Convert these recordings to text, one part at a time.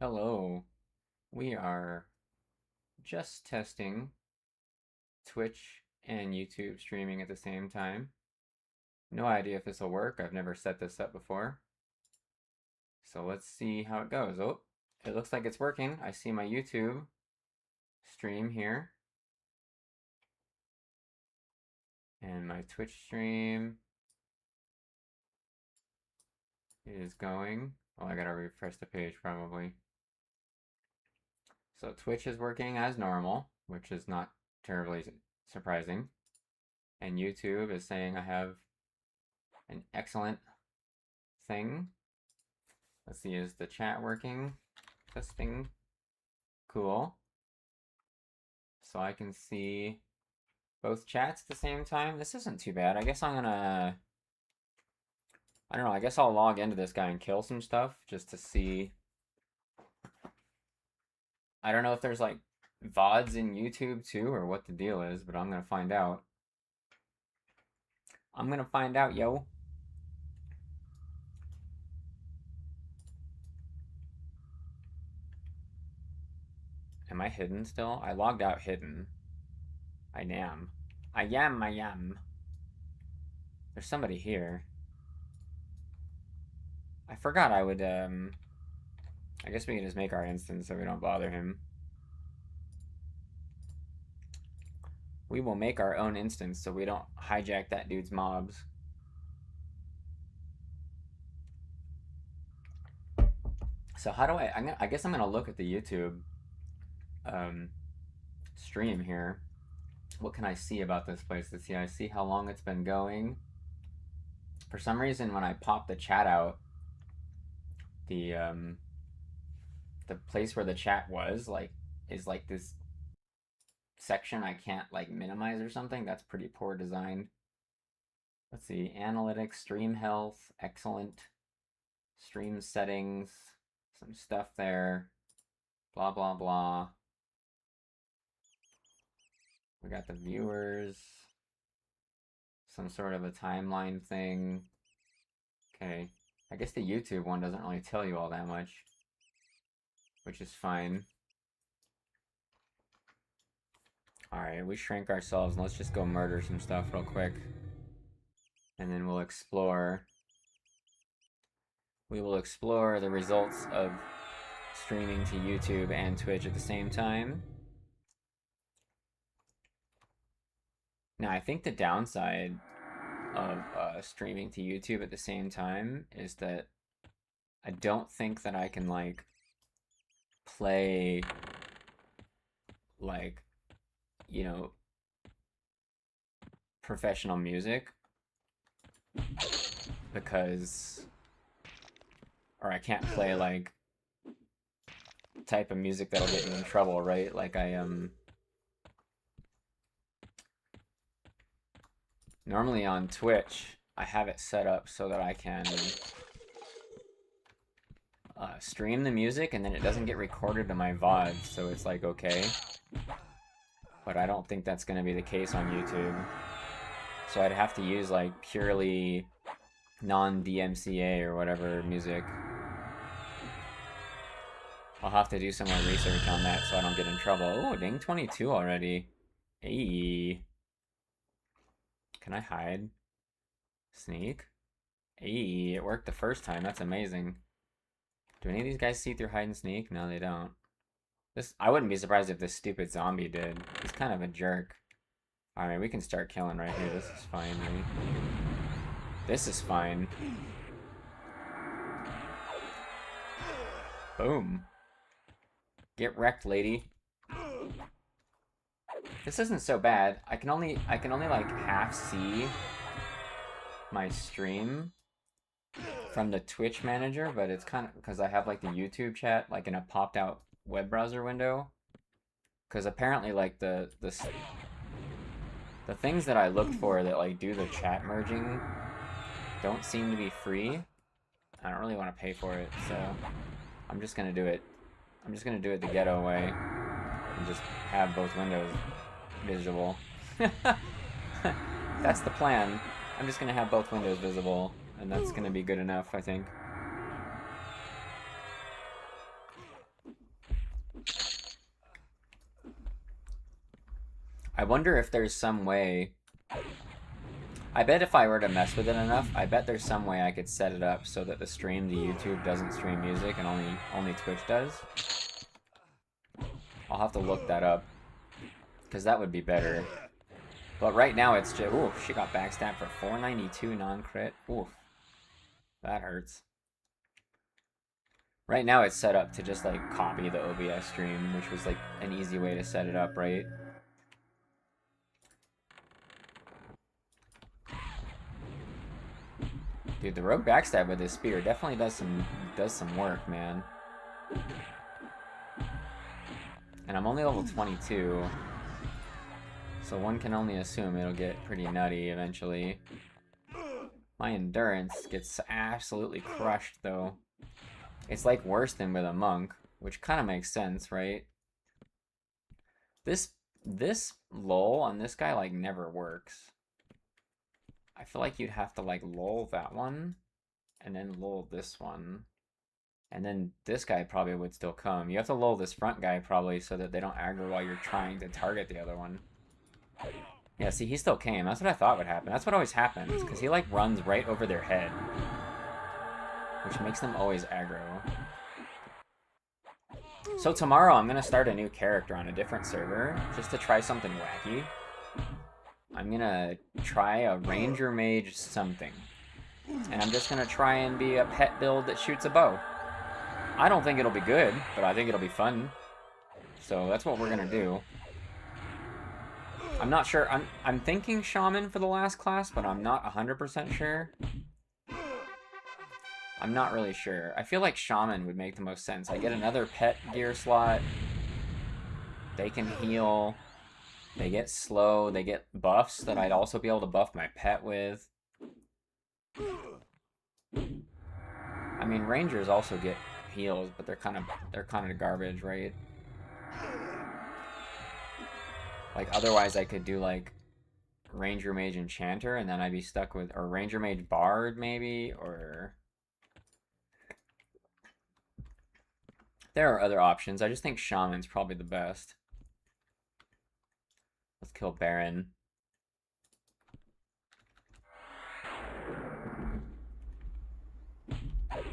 Hello. We are just testing Twitch and YouTube streaming at the same time. No idea if this will work. I've never set this up before. So let's see how it goes. Oh, it looks like it's working. I see my YouTube stream here. And my Twitch stream is going. Oh, I gotta refresh the page probably. So Twitch is working as normal, which is not terribly surprising. And YouTube is saying I have an excellent thing. Let's see, is the chat working? Testing. Cool. So I can see both chats at the same time. This isn't too bad. I guess I'm gonna, I don't know, I guess I'll log into this guy and kill some stuff just to see. I don't know if there's like VODs in YouTube too or what the deal is, but I'm gonna find out. I'm gonna find out, yo. Am I hidden still? I logged out hidden. I am. I am. There's somebody here. I forgot I would, I guess we can just make our instance so we don't bother him. We will make our own instance so we don't hijack that dude's mobs. So how do I guess I'm gonna look at the YouTube stream here. What can I see about this place? Let's see, I see how long it's been going. For some reason, when I pop the chat out, the place where the chat was is like this section I can't like minimize or something. That's pretty poor design. Let's see, analytics, stream health, excellent. Stream settings, some stuff there. Blah, blah, blah. We got the viewers. Some sort of a timeline thing. Okay. I guess the YouTube one doesn't really tell you all that much, which is fine. Alright, we shrank ourselves and let's just go murder some stuff real quick. And then we'll explore. We will explore the results of streaming to YouTube and Twitch at the same time. Now, I think the downside of streaming to YouTube at the same time is that I don't think that I can like play like, you know, professional music because, or I can't play like type of music that'll get me in trouble, right? Like I normally on Twitch, I have it set up so that I can stream the music and then it doesn't get recorded to my VOD, so it's like okay. But I don't think that's going to be the case on YouTube. So I'd have to use like purely non-DMCA or whatever music. I'll have to do some more research on that so I don't get in trouble. Oh, dang 22 already. Hey. Can I hide? Sneak? Hey, it worked the first time. That's amazing. Do any of these guys see through hide and sneak? No, they don't. I wouldn't be surprised if this stupid zombie did. He's kind of a jerk. Alright, we can start killing right here. This is fine, right? This is fine. Boom. Get wrecked, lady. This isn't so bad. I can only like half see my stream from the Twitch manager, but it's kind of because I have like the YouTube chat like in a popped out web browser window. Because apparently like the things that I looked for that like do the chat merging don't seem to be free. I don't really want to pay for it, so I'm just gonna do it. I'm just gonna do it the ghetto way and just have both windows visible. That's the plan. I'm just gonna have both windows visible, and that's gonna be good enough, I think. I wonder if there's some way... I bet if I were to mess with it enough, I bet there's some way I could set it up so that the stream to YouTube doesn't stream music and only Twitch does. I'll have to look that up, because that would be better. But right now it's just... Ooh, she got backstabbed for 492 non-crit. Ooh, that hurts. Right now it's set up to just like copy the OBS stream, which was like an easy way to set it up, right? Dude, the rogue backstab with his spear definitely does some work, man. And I'm only level 22, so one can only assume it'll get pretty nutty eventually. My endurance gets absolutely crushed, though. It's like worse than with a monk, which kind of makes sense, right? This lull on this guy like never works. I feel like you'd have to like lull that one, and then lull this one. And then this guy probably would still come. You have to lull this front guy probably so that they don't aggro while you're trying to target the other one. Yeah, see, he still came. That's what I thought would happen. That's what always happens, because he like runs right over their head, which makes them always aggro. So tomorrow I'm going to start a new character on a different server, just to try something wacky. I'm going to try a ranger mage something. And I'm just going to try and be a pet build that shoots a bow. I don't think it'll be good, but I think it'll be fun. So that's what we're going to do. I'm not sure. I'm thinking shaman for the last class, but I'm not 100% sure. I'm not really sure. I feel like shaman would make the most sense. I get another pet gear slot. They can heal. They get slow. They get buffs that I'd also be able to buff my pet with. I mean, rangers also get heals, but they're kind of garbage, right? Like otherwise I could do like ranger mage enchanter, and then I'd be stuck with, or ranger mage bard maybe, or there are other options. I just think shaman's probably the best. Let's kill Baron.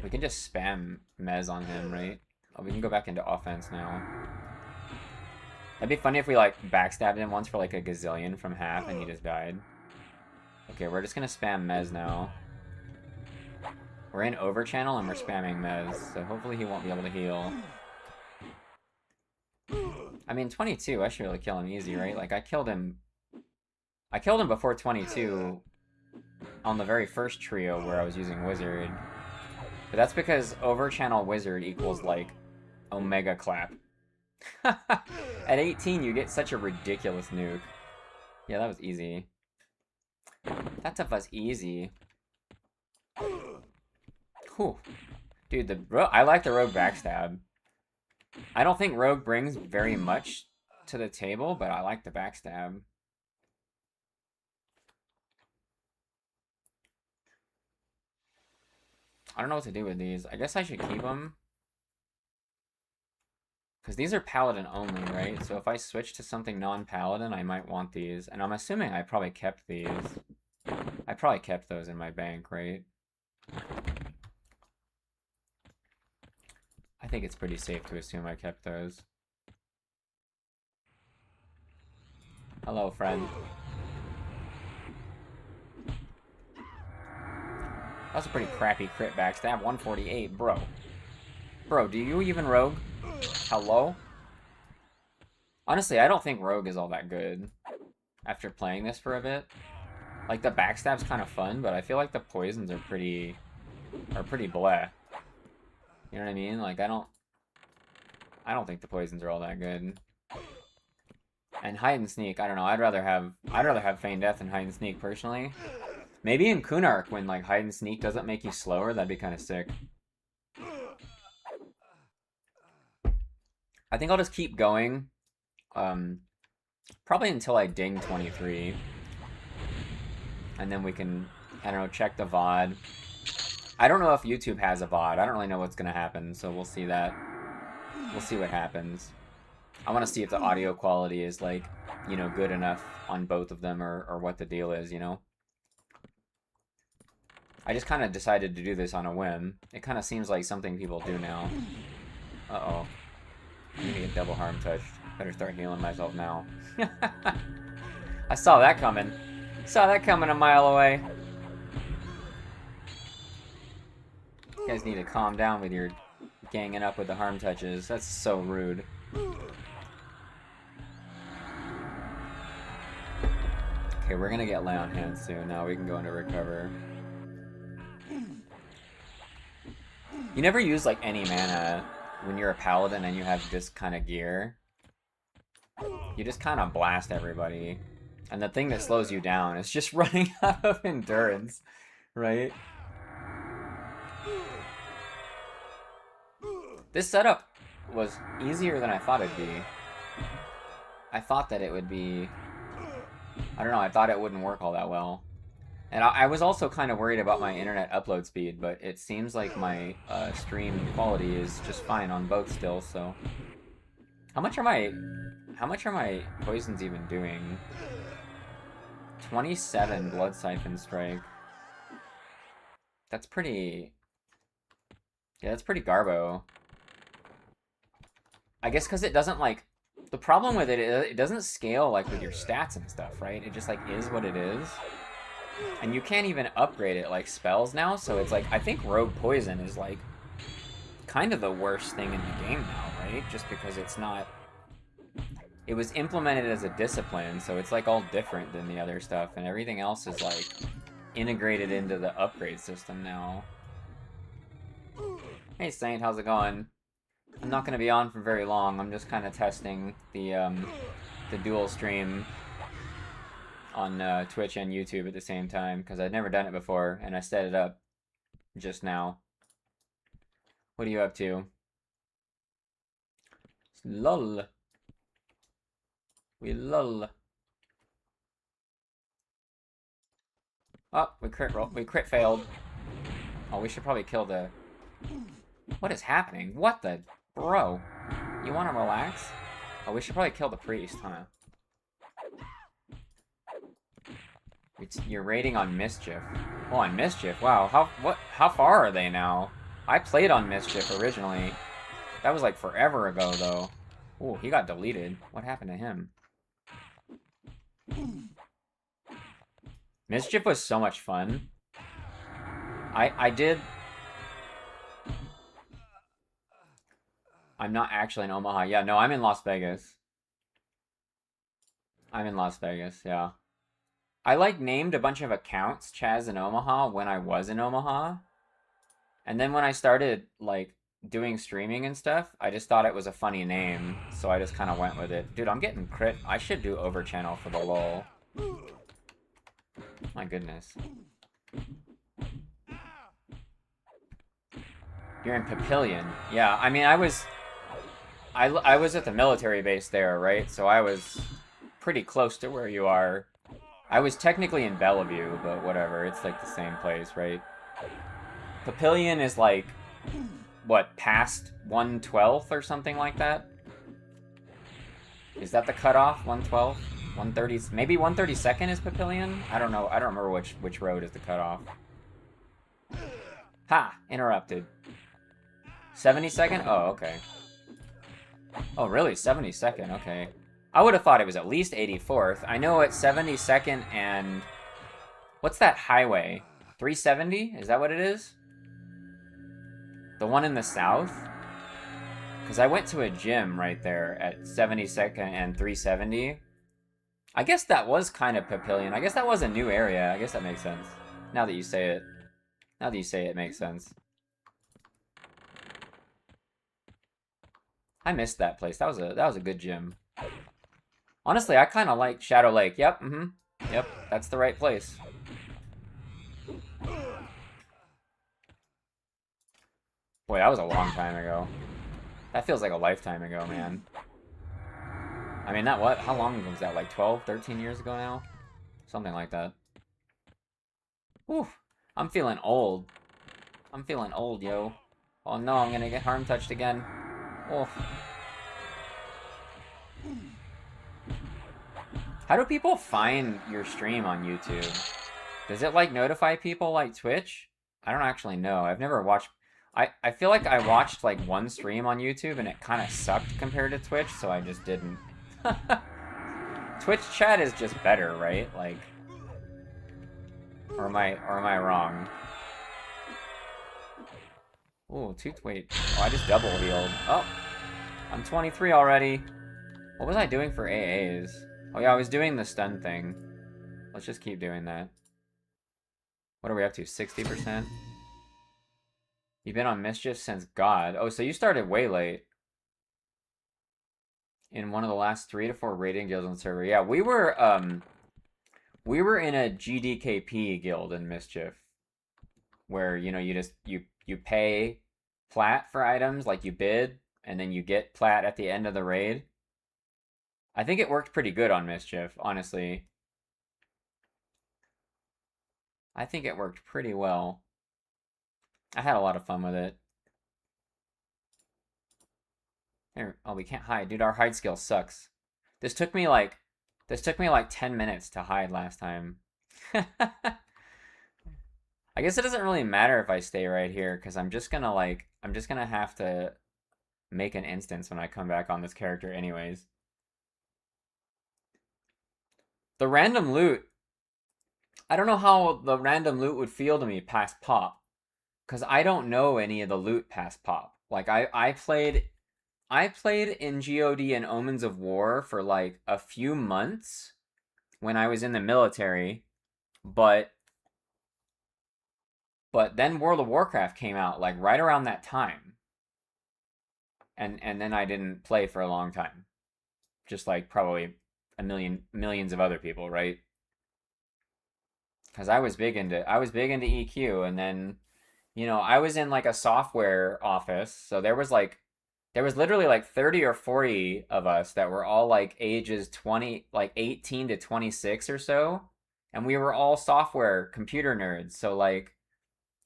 We can just spam Mez on him, right? Oh, we can go back into offense now. That'd be funny if we like backstabbed him once for like a gazillion from half and he just died. Okay, we're just gonna spam Mez now. We're in over channel and we're spamming Mez, so hopefully he won't be able to heal. I mean, 22, I should be able to kill him easy, right? Like I killed him before 22 on the very first trio where I was using wizard. But that's because over channel wizard equals like omega clap. At 18 you get such a ridiculous nuke. Yeah, that was easy. That stuff was easy. Whew. Dude, I like the rogue backstab. I don't think rogue brings very much to the table, but I like the backstab. I don't know what to do with these. I guess I should keep them. Because these are paladin only, right? So if I switch to something non-paladin, I might want these. And I'm assuming I probably kept these. I probably kept those in my bank, right? I think it's pretty safe to assume I kept those. Hello, friend. That's a pretty crappy crit backstab. 148, bro. Bro, do you even rogue? Hello? Honestly, I don't think rogue is all that good after playing this for a bit. Like, the backstab's kind of fun, but I feel like the poisons are pretty bleh. You know what I mean? Like, I don't think the poisons are all that good. And hide and sneak, I don't know. I'd rather have feign death than hide and sneak personally. Maybe in Kunark, when like hide and sneak doesn't make you slower, that'd be kind of sick. I think I'll just keep going. Probably until I ding 23. And then we can, I don't know, check the VOD. I don't know if YouTube has a VOD. I don't really know what's going to happen, so we'll see that. We'll see what happens. I want to see if the audio quality is, like, you know, good enough on both of them, or what the deal is, you know? I just kind of decided to do this on a whim. It kind of seems like something people do now. Uh-oh. I'm gonna get double harm touched. Better start healing myself now. I saw that coming. Saw that coming a mile away. You guys need to calm down with your ganging up with the harm touches. That's so rude. Okay, we're gonna get lay on hands soon. Now we can go into recover. You never use, like, any mana when you're a paladin and you have this kind of gear. You just kind of blast everybody. And the thing that slows you down is just running out of endurance, right? This setup was easier than I thought it'd be. I thought that it would be... I don't know, I thought it wouldn't work all that well. And I was also kind of worried about my internet upload speed, but it seems like my stream quality is just fine on both still, so... How much are my poisons even doing? 27 Blood Siphon Strike. That's pretty... Yeah, that's pretty garbo. I guess because it doesn't, like... The problem with it is it doesn't scale, like, with your stats and stuff, right? It just, like, is what it is. And you can't even upgrade it like spells now, so it's like, I think Rogue Poison is, like, kind of the worst thing in the game now, right? Just because it's not... It was implemented as a discipline, so it's, like, all different than the other stuff, and everything else is, like, integrated into the upgrade system now. Hey, Saint, how's it going? I'm not going to be on for very long. I'm just kind of testing the dual stream on Twitch and YouTube at the same time, because I'd never done it before, and I set it up just now. What are you up to? Lull. We lull. Oh, we crit failed. Oh, we should probably kill the... What is happening? What the... Bro, you want to relax? Oh, we should probably kill the priest, huh? You're raiding on Mischief. Oh, on Mischief? Wow, how far are they now? I played on Mischief originally. That was like forever ago, though. Ooh, he got deleted. What happened to him? Mischief was so much fun. I did... I'm not actually in Omaha. Yeah, no, I'm in Las Vegas. I'm in Las Vegas, yeah. I, like, named a bunch of accounts Chaz in Omaha when I was in Omaha. And then when I started, like, doing streaming and stuff, I just thought it was a funny name, so I just kind of went with it. Dude, I'm getting crit. I should do overchannel for the lol. My goodness. You're in Papillion. Yeah, I mean, I was at the military base there, right? So I was pretty close to where you are. I was technically in Bellevue, but whatever. It's like the same place, right? Papillion is like, what, past 1/12th or something like that? Is that the cutoff? 1/12th? 130? Maybe 132nd is Papillion? I don't know. I don't remember which road is the cutoff. Ha! Interrupted. 72nd? Oh, okay. Oh, really? 72nd? Okay. I would have thought it was at least 84th. I know it's 72nd and... What's that highway? 370? Is that what it is? The one in the south? Because I went to a gym right there at 72nd and 370. I guess that was kind of Papillion. I guess that was a new area. I guess that makes sense. Now that you say it. Now that you say it, it makes sense. I missed that place. That was a good gym. Honestly, I kind of like Shadow Lake. Yep, Yep, that's the right place. Boy, that was a long time ago. That feels like a lifetime ago, man. I mean, how long ago was that? Like 12, 13 years ago now? Something like that. Whew. I'm feeling old. I'm feeling old, yo. Oh no, I'm gonna get harm touched again. Oh. How do people find your stream on YouTube? Does it like notify people like Twitch? I don't actually know. I've never watched. I feel like I watched like one stream on YouTube and it kind of sucked compared to Twitch, so I just didn't. Twitch chat is just better, right? Like, or am I wrong? Ooh, wait. Oh, I just double healed. Oh, I'm 23 already. What was I doing for AAs? Oh yeah, I was doing the stun thing. Let's just keep doing that. What are we up to? 60%? You've been on Mischief since God. Oh, so you started way late. In one of the last 3 to 4 raiding guilds on the server. Yeah, we were in a GDKP guild in Mischief. Where, you know, you pay plat for items, like you bid, and then you get plat at the end of the raid. I think it worked pretty good on Mischief, honestly. I think it worked pretty well. I had a lot of fun with it. There, oh, we can't hide. Dude, our hide skill sucks. This took me like 10 minutes to hide last time. I guess it doesn't really matter if I stay right here, because I'm just gonna have to make an instance when I come back on this character anyways. The random loot, I don't know how the random loot would feel to me past pop, because I don't know any of the loot past pop. Like I played in God and Omens of War for like a few months when I was in the military, but then World of Warcraft came out like right around that time. And then I didn't play for a long time. Just like probably millions of other people, right? Cuz I was big into EQ, and then you know, I was in like a software office, so there was literally like 30 or 40 of us that were all like ages 20, like 18 to 26 or so. And we were all software computer nerds. So like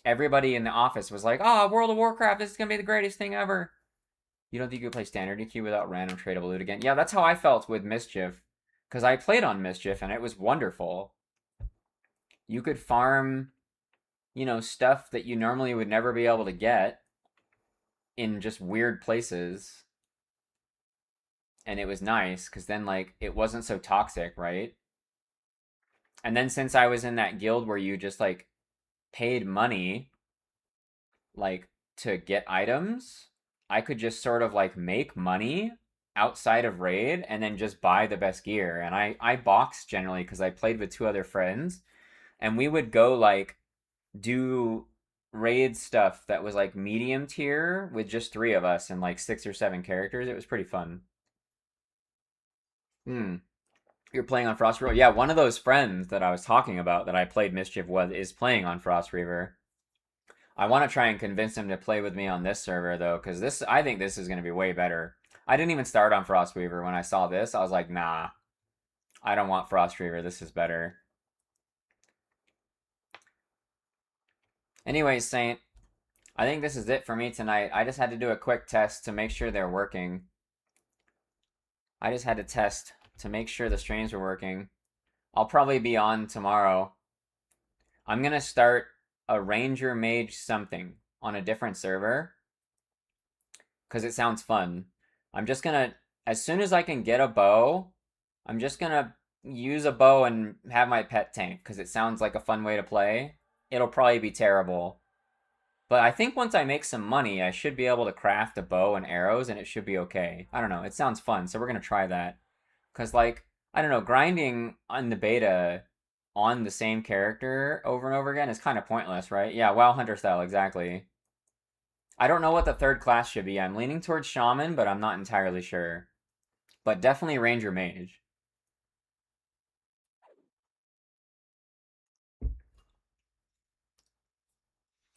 everybody in the office was like, "Oh, World of Warcraft, this is going to be the greatest thing ever." You don't think you could play standard EQ without random tradable loot again? Yeah, that's how I felt with Mischief, cuz I played on Mischief and it was wonderful. You could farm, you know, stuff that you normally would never be able to get in just weird places, and it was nice because then like it wasn't so toxic, right? And then since I was in that guild where you just like paid money like to get items, I could just sort of like make money outside of raid and then just buy the best gear. And I boxed generally because I played with 2 other friends, and we would go like do raid stuff that was like medium tier with just 3 of us and like 6 or 7 characters. It was pretty fun. Hmm. You're playing on Frost Reaver? Yeah, one of those friends that I was talking about that I played Mischief with is playing on Frost Reaver. I want to try and convince him to play with me on this server though, because I think this is going to be way better. I didn't even start on Frost Reaver when I saw this. I was like, nah, I don't want Frost Reaver. This is better. Anyways, Saint, I think this is it for me tonight. I just had to do a quick test to make sure they're working. I just had to test to make sure the streams were working. I'll probably be on tomorrow. I'm going to start a Ranger Mage something on a different server because it sounds fun. I'm just going to, as soon as I can get a bow, I'm just going to use a bow and have my pet tank because it sounds like a fun way to play. It'll probably be terrible. But I think once I make some money, I should be able to craft a bow and arrows, and it should be okay. I don't know. It sounds fun, so we're going to try that. Because, like, I don't know, grinding on the beta on the same character over and over again is kind of pointless, right? Yeah, WoW Hunter style, exactly. I don't know what the 3rd class should be. I'm leaning towards Shaman, but I'm not entirely sure. But definitely Ranger Mage.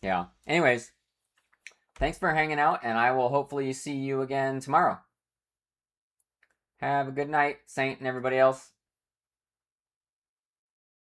Yeah. Anyways, thanks for hanging out, and I will hopefully see you again tomorrow. Have a good night, Saint and everybody else.